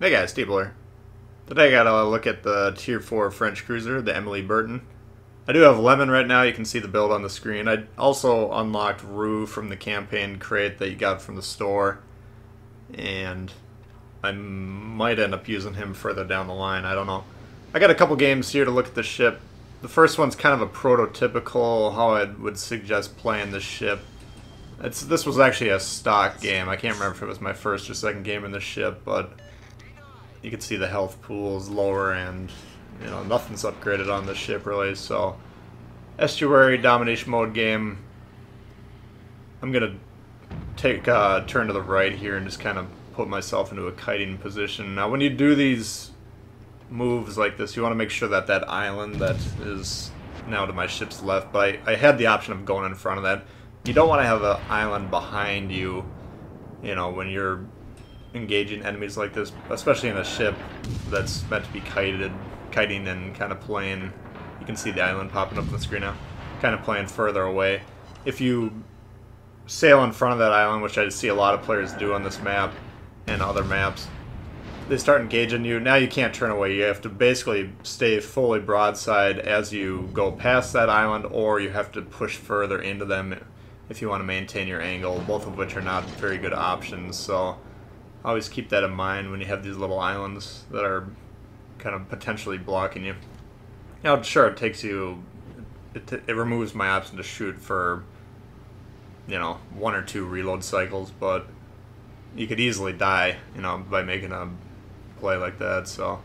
Hey guys, Steebler. Today I gotta look at the Tier 4 French cruiser, the Emile Bertin. I do have Lemon right now, you can see the build on the screen. I also unlocked Rue from the campaign crate that you got from the store. And I might end up using him further down the line, I don't know. I got a couple games here to look at the ship. The first one's kind of a prototypical how I would suggest playing this ship. This was actually a stock game. I can't remember if it was my first or second game in the ship, but you can see the health pool is lower and, you know, nothing's upgraded on this ship really. So, estuary domination mode game. I'm gonna take a turn to the right here and just kind of put myself into a kiting position. Now, when you do these moves like this, you want to make sure that that island that is now to my ship's left, but I had the option of going in front of that. You don't want to have an island behind you, you know, when you're engaging enemies like this, especially in a ship that's meant to be kiting and kind of playing. You can see the island popping up on the screen now, kind of playing further away. If you sail in front of that island, which I see a lot of players do on this map and other maps, they start engaging you. Now you can't turn away. You have to basically stay fully broadside as you go past that island, or you have to push further into them if you want to maintain your angle, both of which are not very good options. So always keep that in mind when you have these little islands that are kind of potentially blocking you. Now, sure, it takes you, it removes my option to shoot for, you know, 1 or 2 reload cycles, but you could easily die, you know, by making a play like that. So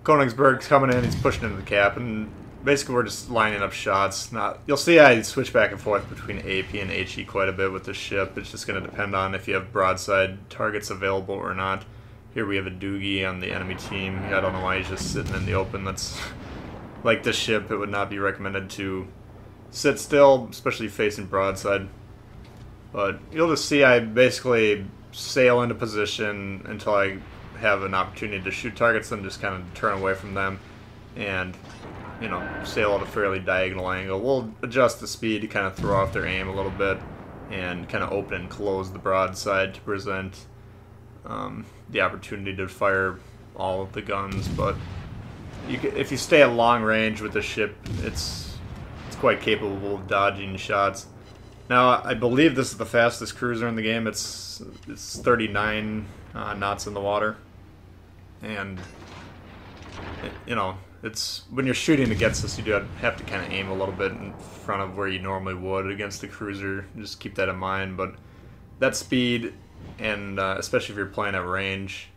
Koenigsberg's coming in, he's pushing into the cap, and basically we're just lining up shots. Now, you'll see I switch back and forth between AP and HE quite a bit with the ship. It's just going to depend on if you have broadside targets available or not. Here we have a Doogie on the enemy team. I don't know why he's just sitting in the open. That's like this ship, it would not be recommended to sit still, especially facing broadside. But you'll just see I basically sail into position until I have an opportunity to shoot targets, then just kind of turn away from them and, you know, sail at a fairly diagonal angle. We'll adjust the speed to kind of throw off their aim a little bit and kind of open and close the broadside to present the opportunity to fire all of the guns. But if you stay at long range with the ship, it's quite capable of dodging shots. Now, I believe this is the fastest cruiser in the game. It's 39 knots in the water, and you know, it's when you're shooting against this, you do have to kind of aim a little bit in front of where you normally would against the cruiser. Just keep that in mind. But that speed, and especially if you're playing at range,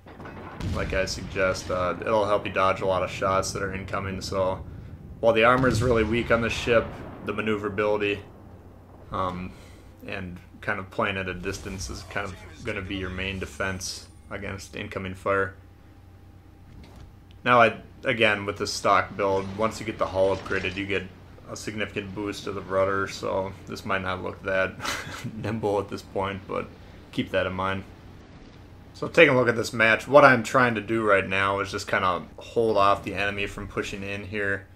like I suggest, it'll help you dodge a lot of shots that are incoming. So while the armor is really weak on the ship, the maneuverability and kind of playing at a distance is kind of going to be your main defense against incoming fire. Now, again, with the stock build, once you get the hull upgraded, you get a significant boost to the rudder, so this might not look that nimble at this point, but keep that in mind. So taking a look at this match, what I'm trying to do right now is just kind of hold off the enemy from pushing in here.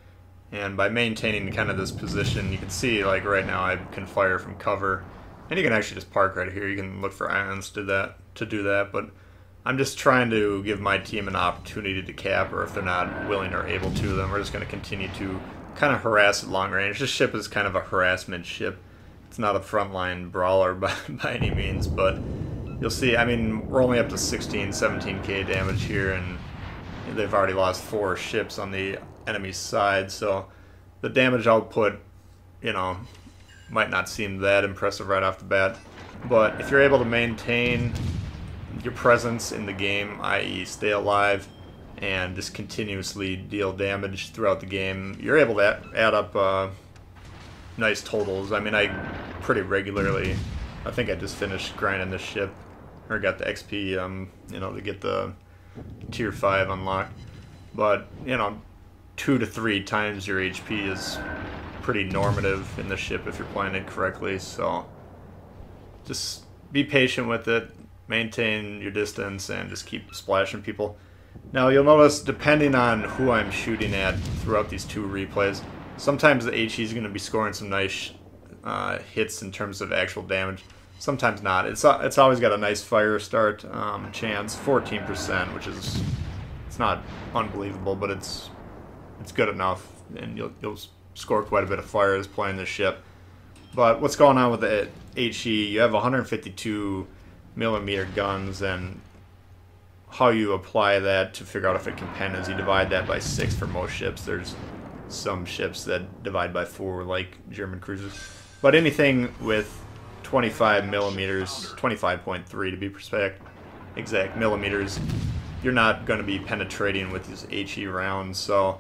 And by maintaining kind of this position, you can see, like right now, I can fire from cover. And you can actually just park right here. You can look for islands to do that, but I'm just trying to give my team an opportunity to cap, or if they're not willing or able to, then we're just going to continue to kind of harass at long range. This ship is kind of a harassment ship. It's not a frontline brawler by any means, but you'll see, I mean, we're only up to 16, 17k damage here, and they've already lost 4 ships on the enemy's side, so the damage output, you know, might not seem that impressive right off the bat. But if you're able to maintain your presence in the game, i.e. stay alive and just continuously deal damage throughout the game, you're able to add up nice totals. I mean, I pretty regularly, I think I just finished grinding this ship, or got the XP, you know, to get the Tier 5 unlocked. But, you know, 2 to 3 times your HP is pretty normative in the ship if you're playing it correctly, so just be patient with it, maintain your distance, and just keep splashing people. Now, you'll notice, depending on who I'm shooting at throughout these 2 replays, sometimes the HE is going to be scoring some nice hits in terms of actual damage. Sometimes not. It's always got a nice fire start chance, 14%, which is it's not unbelievable, but it's good enough, and you'll score quite a bit of fires playing this ship. But what's going on with the HE? You have 152 millimeter guns, and how you apply that to figure out if it can pen is you divide that by 6 for most ships. There's some ships that divide by 4, like German cruisers. But anything with 25 millimeters, 25.3 to be exact millimeters, you're not going to be penetrating with these HE rounds. So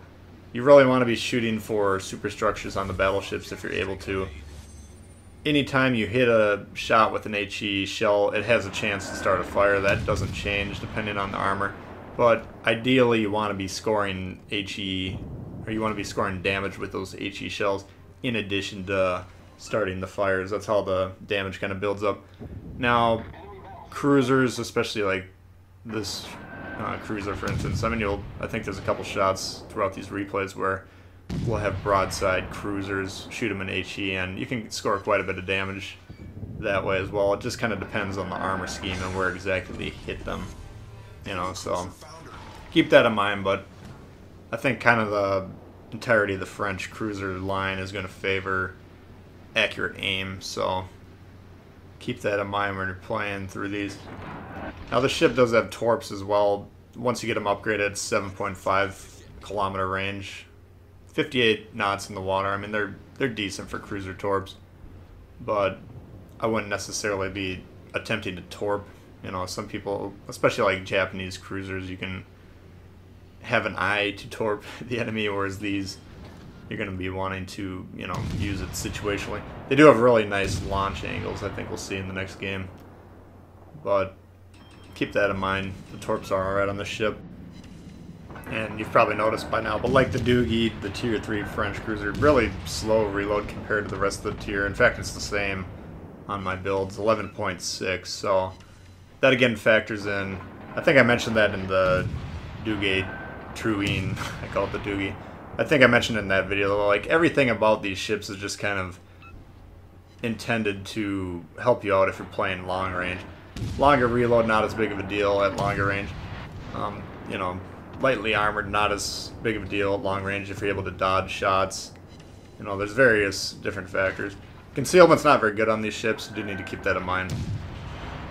you really want to be shooting for superstructures on the battleships if you're able to. Anytime you hit a shot with an HE shell, it has a chance to start a fire. That doesn't change depending on the armor. But ideally you want to be scoring HE, or you want to be scoring damage with those HE shells in addition to starting the fires. That's how the damage kind of builds up. Now, cruisers, especially like this cruiser for instance, I mean, I think there's a couple shots throughout these replays where we'll have broadside cruisers, shoot them in HE, and you can score quite a bit of damage that way as well. It just kind of depends on the armor scheme and where exactly they hit them, you know, so keep that in mind. But I think kind of the entirety of the French cruiser line is going to favor accurate aim, so keep that in mind when you're playing through these. Now the ship does have torps as well. Once you get them upgraded, it's 7.5 kilometer range, 58 knots in the water. I mean, they're decent for cruiser torps, but I wouldn't necessarily be attempting to torp. You know, some people, especially like Japanese cruisers, you can have an eye to torp the enemy, whereas these, you're going to be wanting to, you know, use it situationally. They do have really nice launch angles, I think we'll see in the next game, but keep that in mind. The torps are alright on this ship. And you've probably noticed by now, but like the Doogie, the Tier 3 French cruiser, really slow reload compared to the rest of the tier. In fact, it's the same on my builds, 11.6, so that again factors in. I think I mentioned that in the Doogie Truine, I call it the Doogie. I think I mentioned in that video, like, everything about these ships is just kind of intended to help you out if you're playing long range. Longer reload, not as big of a deal at longer range. You know, lightly armored, not as big of a deal at long range if you're able to dodge shots. You know, there's various different factors. Concealment's not very good on these ships, you do need to keep that in mind.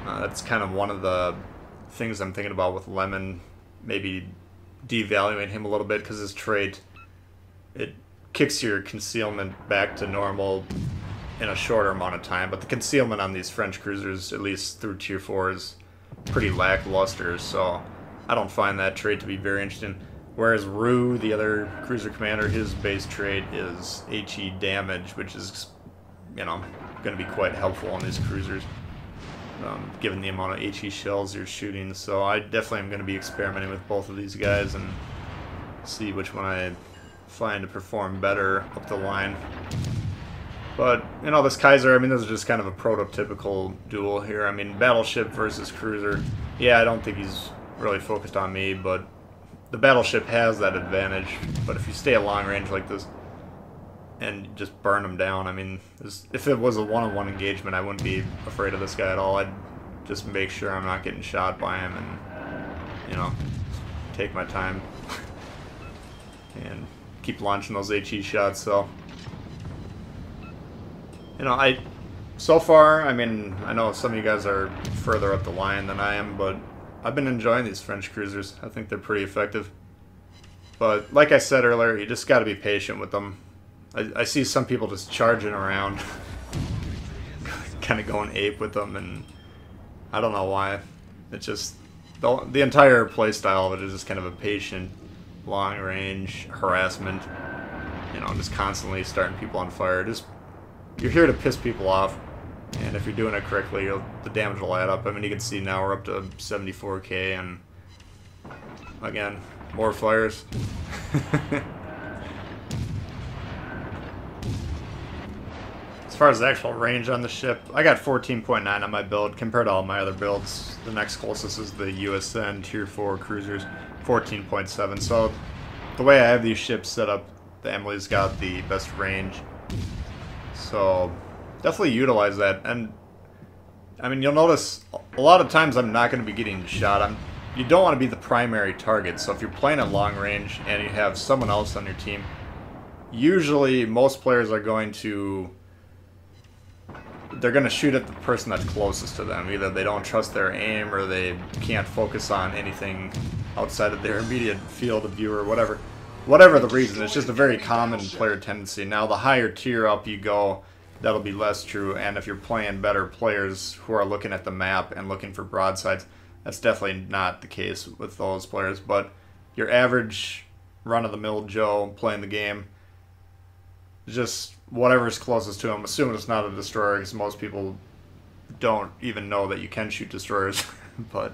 That's kind of one of the things I'm thinking about with Lemon, maybe devaluing him a little bit, because his trait, it kicks your concealment back to normal in a shorter amount of time, but the concealment on these French cruisers, at least through Tier 4, is pretty lackluster, so I don't find that trait to be very interesting. Whereas Rue, the other cruiser commander, his base trait is HE damage, which is, you know, going to be quite helpful on these cruisers, given the amount of HE shells you're shooting. So I definitely am going to be experimenting with both of these guys and see which one I find to perform better up the line. But, you know, this Kaiser, I mean, this is just kind of a prototypical duel here. I mean, battleship versus cruiser. Yeah, I don't think he's really focused on me, but the battleship has that advantage. But if you stay at long range like this and just burn him down, I mean, if it was a one-on-one engagement, I wouldn't be afraid of this guy at all. I'd just make sure I'm not getting shot by him and, you know, take my time and keep launching those HE shots. So, you know, so far, I mean, I know some of you guys are further up the line than I am, but I've been enjoying these French cruisers. I think they're pretty effective. But like I said earlier, you just got to be patient with them. I see some people just charging around, kind of going ape with them, and I don't know why. It's just, the entire play style of it is just kind of a patient, long-range harassment. You know, just constantly starting people on fire. You're here to piss people off, and if you're doing it correctly, the damage will add up. I mean, you can see now we're up to 74k, and again, more fires. As far as the actual range on the ship, I got 14.9 on my build compared to all my other builds. The next closest is the USN Tier 4 cruisers, 14.7. So the way I have these ships set up, the Emily's got the best range. So definitely utilize that. And I mean, you'll notice a lot of times I'm not going to be getting shot. You don't want to be the primary target, so if you're playing at long range and you have someone else on your team, usually most players are going to... they're going to shoot at the person that's closest to them. Either they don't trust their aim or they can't focus on anything outside of their immediate field of view or whatever. Whatever the reason, it's just a very common player tendency. Now, the higher tier up you go, that'll be less true, and if you're playing better players who are looking at the map and looking for broadsides, that's definitely not the case with those players. But your average run-of-the-mill Joe playing the game, just whatever's closest to him, assuming it's not a destroyer, because most people don't even know that you can shoot destroyers, but...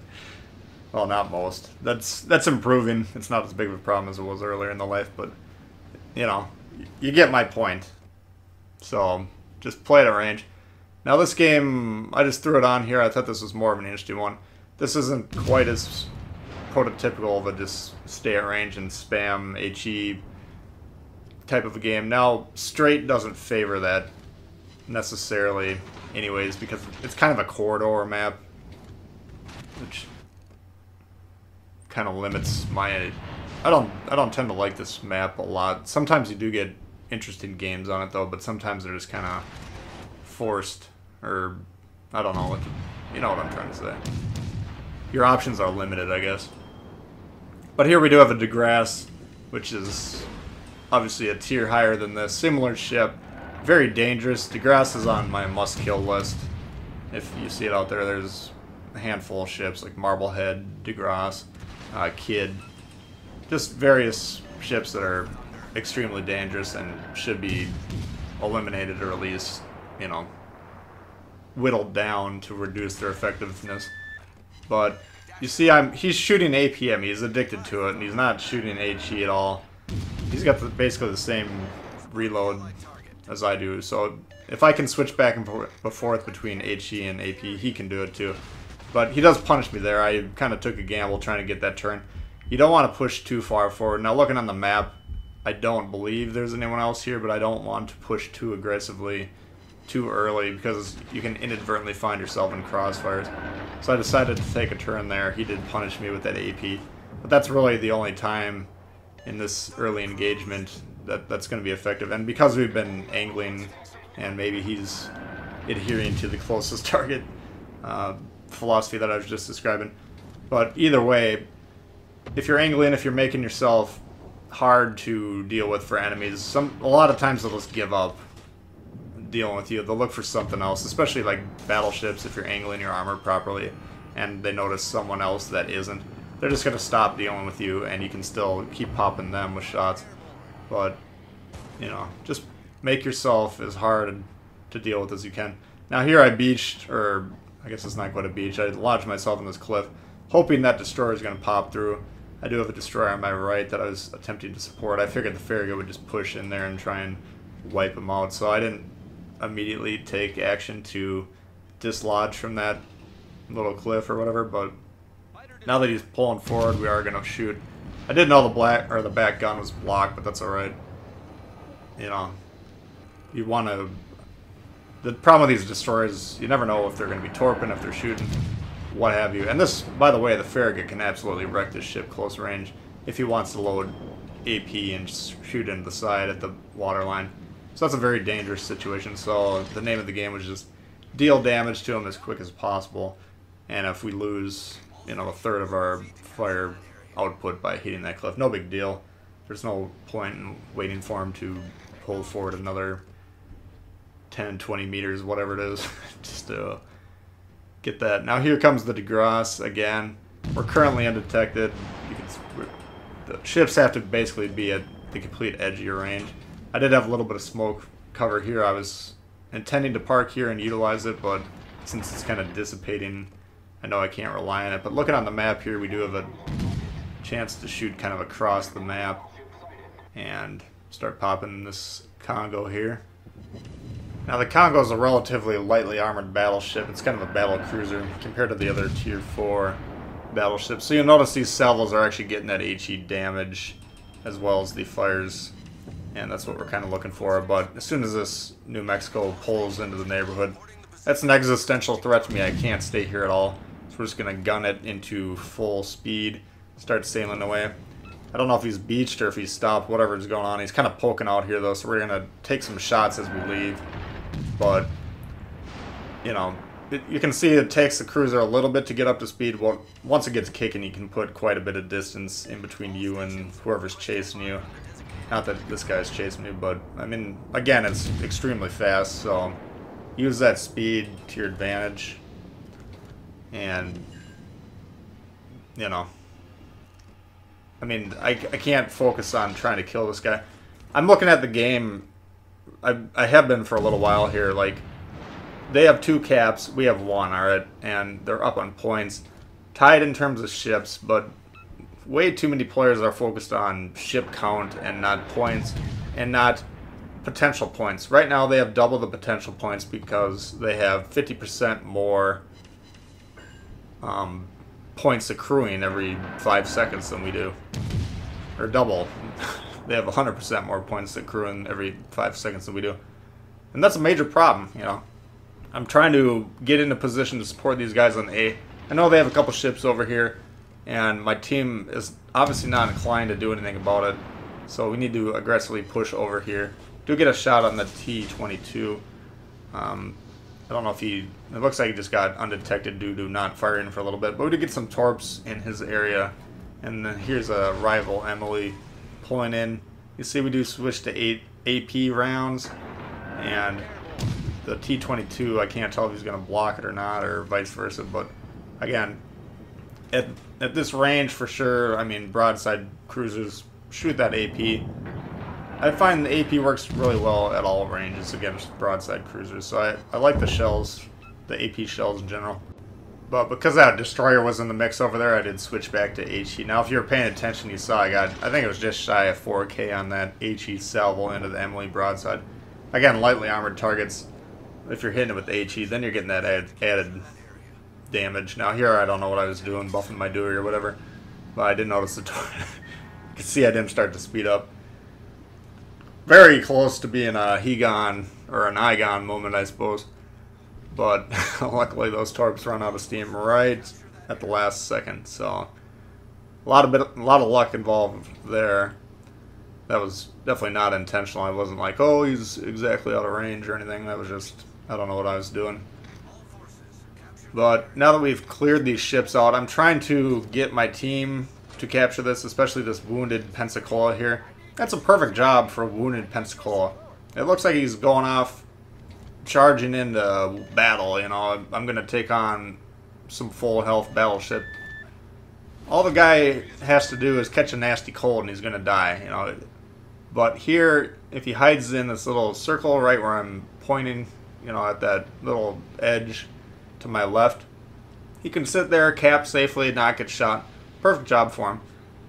well, not most. That's improving. It's not as big of a problem as it was earlier in the life, but, you know, you get my point. So, just play at a range. Now this game, I just threw it on here. I thought this was more of an interesting one. This isn't quite as prototypical of a just stay at range and spam HE type of a game. Now, straight doesn't favor that necessarily anyways, because it's kind of a corridor map, which... kind of limits my... I don't tend to like this map a lot. Sometimes you do get interesting games on it though, but sometimes they're just kind of forced, or I don't know what you know what I'm trying to say. Your options are limited, I guess. But here we do have a DeGrasse, which is obviously a tier higher than this. Similar ship, very dangerous. DeGrasse is on my must-kill list. If you see it out there, there's a handful of ships like Marblehead, DeGrasse, Kid, just various ships that are extremely dangerous and should be eliminated, or at least, you know, whittled down to reduce their effectiveness. But you see, he's shooting APM. He's addicted to it, and he's not shooting HE at all. He's got basically the same reload as I do. So if I can switch back and forth between HE and AP, he can do it too. But he does punish me there. I kind of took a gamble trying to get that turn. You don't want to push too far forward. Now looking on the map, I don't believe there's anyone else here, but I don't want to push too aggressively too early, because you can inadvertently find yourself in crossfires. So I decided to take a turn there. He did punish me with that AP. But that's really the only time in this early engagement that's going to be effective. And because we've been angling, and maybe he's adhering to the closest target philosophy that I was just describing. But either way, if you're angling, if you're making yourself hard to deal with for enemies, a lot of times they'll just give up dealing with you. They'll look for something else, especially like battleships. If you're angling your armor properly and they notice someone else that isn't, they're just going to stop dealing with you, and you can still keep popping them with shots. But, you know, just make yourself as hard to deal with as you can. Now here I beached, or I guess it's not quite a beach, I lodged myself in this cliff, hoping that destroyer is going to pop through. I do have a destroyer on my right that I was attempting to support. I figured the Farragut would just push in there and try and wipe him out, so I didn't immediately take action to dislodge from that little cliff or whatever. But now that he's pulling forward, we are going to shoot. I didn't know the back gun was blocked, but that's alright. You know, you want to... the problem with these destroyers, you never know if they're going to be torping, if they're shooting, what have you. And this, by the way, the Farragut can absolutely wreck this ship close range if he wants to load AP and shoot into the side at the waterline. So that's a very dangerous situation. So the name of the game was just deal damage to him as quick as possible. And if we lose, you know, a third of our fire output by hitting that cliff, no big deal. There's no point in waiting for him to pull forward another 10, 20 meters, whatever it is, just to get that. Now here comes the DeGrasse again. We're currently undetected. The ships have to basically be at the complete edge of your range. I did have a little bit of smoke cover here. I was intending to park here and utilize it, but since it's kind of dissipating, I know I can't rely on it. But looking on the map here, we do have a chance to shoot kind of across the map and start popping this Congo here. Now the Congo is a relatively lightly armored battleship. It's kind of a battle cruiser compared to the other tier 4 battleships. So you'll notice these salvos are actually getting that HE damage as well as the fires. And that's what we're kind of looking for. But as soon as this New Mexico pulls into the neighborhood, That's an existential threat to me. I can't stay here at all. So we're just going to gun it into full speed. Start sailing away. I don't know if he's beached or if he's stopped, whatever's going on. He's kind of poking out here, though, so we're going to take some shots as we leave. But, you know, you can see it takes the cruiser a little bit to get up to speed. Well, once it gets kicking, you can put quite a bit of distance in between you and whoever's chasing you. Not that this guy's chasing me, but, I mean, again, it's extremely fast, so use that speed to your advantage. And, you know, I mean, I can't focus on trying to kill this guy. I'm looking at the game. I have been for a little while here. Like, they have 2 caps, we have 1, alright? And they're up on points. Tied in terms of ships, but way too many players are focused on ship count and not points, and not potential points. Right now they have double the potential points because they have 50% more points accruing every 5 seconds than we do. Or double. They have 100% more points accruing every 5 seconds than we do. And that's a major problem, you know. I'm trying to get in a position to support these guys on A. I know they have a couple ships over here, and my team is obviously not inclined to do anything about it. So we need to aggressively push over here. Do get a shot on the T-22. I don't know if he... It looks like he just got undetected due to not firing for a little bit. But we did get some torps in his area. And then here's a rival, Emily, pulling in. You see we do switch to 8 AP rounds. And the T-22, I can't tell if he's going to block it or not, or vice versa. But again, at this range for sure, I mean, broadside cruisers shoot that AP. I find the AP works really well at all ranges against broadside cruisers, so I like the shells, the AP shells in general. But because that destroyer was in the mix over there, I did switch back to HE. Now, if you were paying attention, you saw I think it was just shy of 4K on that HE salvo into the Emily broadside. Again, lightly armored targets, if you're hitting it with HE, then you're getting that added damage. Now here, I don't know what I was doing, buffing my Dewey or whatever, but I did notice the you can see I didn't start to speed up. Very close to being a he-gone, or an I-gone moment, I suppose. But luckily those torps run out of steam right at the last second, so a lot of luck involved there. That was definitely not intentional. I wasn't like, oh, he's exactly out of range or anything. That was just, I don't know what I was doing. But now that we've cleared these ships out, I'm trying to get my team to capture this, especially this wounded Pensacola here. That's a perfect job for a wounded Pensacola. It looks like he's going off, charging into battle, you know. I'm going to take on some full health battleship. All the guy has to do is catch a nasty cold and he's going to die, you know. But here, if he hides in this little circle right where I'm pointing, you know, at that little edge to my left, he can sit there, cap safely, not get shot. Perfect job for him.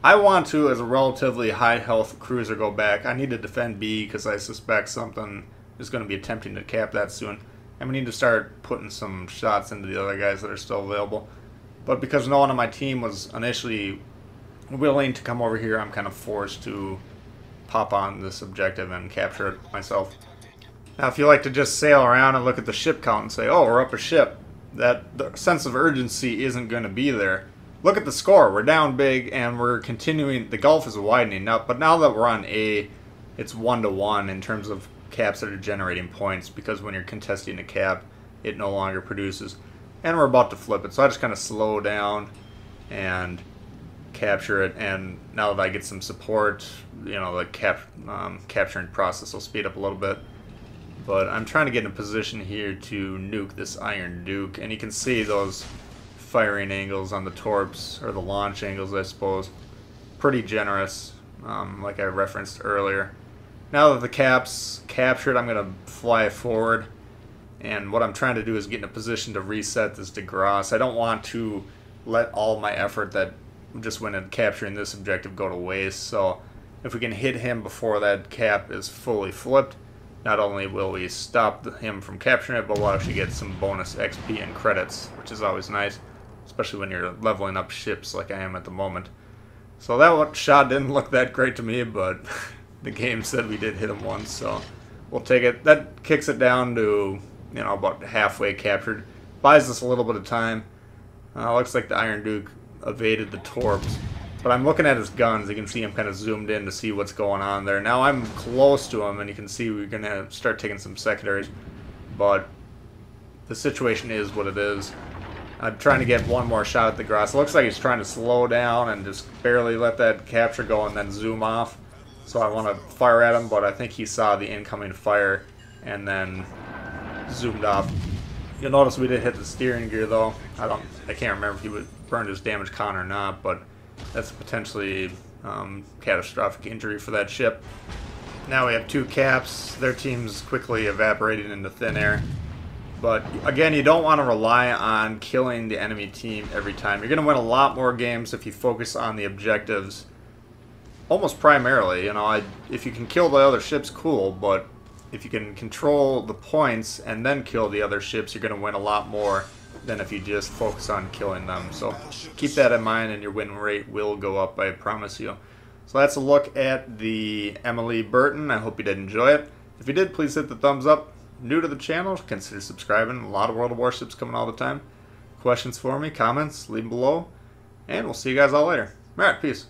I want to, as a relatively high health cruiser, go back. I need to defend B because I suspect something is going to be attempting to cap that soon. And we need to start putting some shots into the other guys that are still available. But because no one on my team was initially willing to come over here, I'm kind of forced to pop on this objective and capture it myself. Now, if you like to just sail around and look at the ship count and say, oh, we're up a ship, that the sense of urgency isn't going to be there. Look at the score. We're down big, and we're continuing. The gulf is widening up, but now that we're on A, it's 1-to-1 in terms of caps that are generating points, because when you're contesting a cap, it no longer produces. And we're about to flip it, so I just kind of slow down and capture it. And now that I get some support, you know, the capturing process will speed up a little bit. But I'm trying to get in a position here to nuke this Iron Duke, and you can see those firing angles on the torps, or the launch angles, I suppose. Pretty generous, like I referenced earlier. Now that the cap's captured, I'm going to fly forward, and what I'm trying to do is get in a position to reset this DeGrasse. I don't want to let all my effort that just went in capturing this objective go to waste, so if we can hit him before that cap is fully flipped, not only will we stop him from capturing it, but we'll actually get some bonus XP and credits, which is always nice, especially when you're leveling up ships like I am at the moment. So that shot didn't look that great to me, but the game said we did hit him once, so we'll take it. That kicks it down to about halfway captured. Buys us a little bit of time. Looks like the Iron Duke evaded the torps. But I'm looking at his guns. You can see him kind of zoomed in to see what's going on there. Now I'm close to him, and you can see we're going to start taking some secondaries. But the situation is what it is. I'm trying to get one more shot at the Gross. It looks like he's trying to slow down and just barely let that capture go and then zoom off. So I want to fire at him, but I think he saw the incoming fire and then zoomed off. You'll notice we did hit the steering gear though. I can't remember if he burned his damage con or not, but that's potentially catastrophic injury for that ship. Now we have 2 caps. Their team's quickly evaporating into thin air. But again, you don't want to rely on killing the enemy team every time. You're going to win a lot more games if you focus on the objectives almost primarily. If you can kill the other ships, cool, but if you can control the points and then kill the other ships, you're going to win a lot more than if you just focus on killing them. So keep that in mind and your win rate will go up, I promise you. So that's a look at the Emile Bertin. I hope you did enjoy it. If you did, please hit the thumbs up. New to the channel, consider subscribing. A lot of World of Warships coming all the time. Questions for me, comments, leave them below. And we'll see you guys all later. Alright, peace.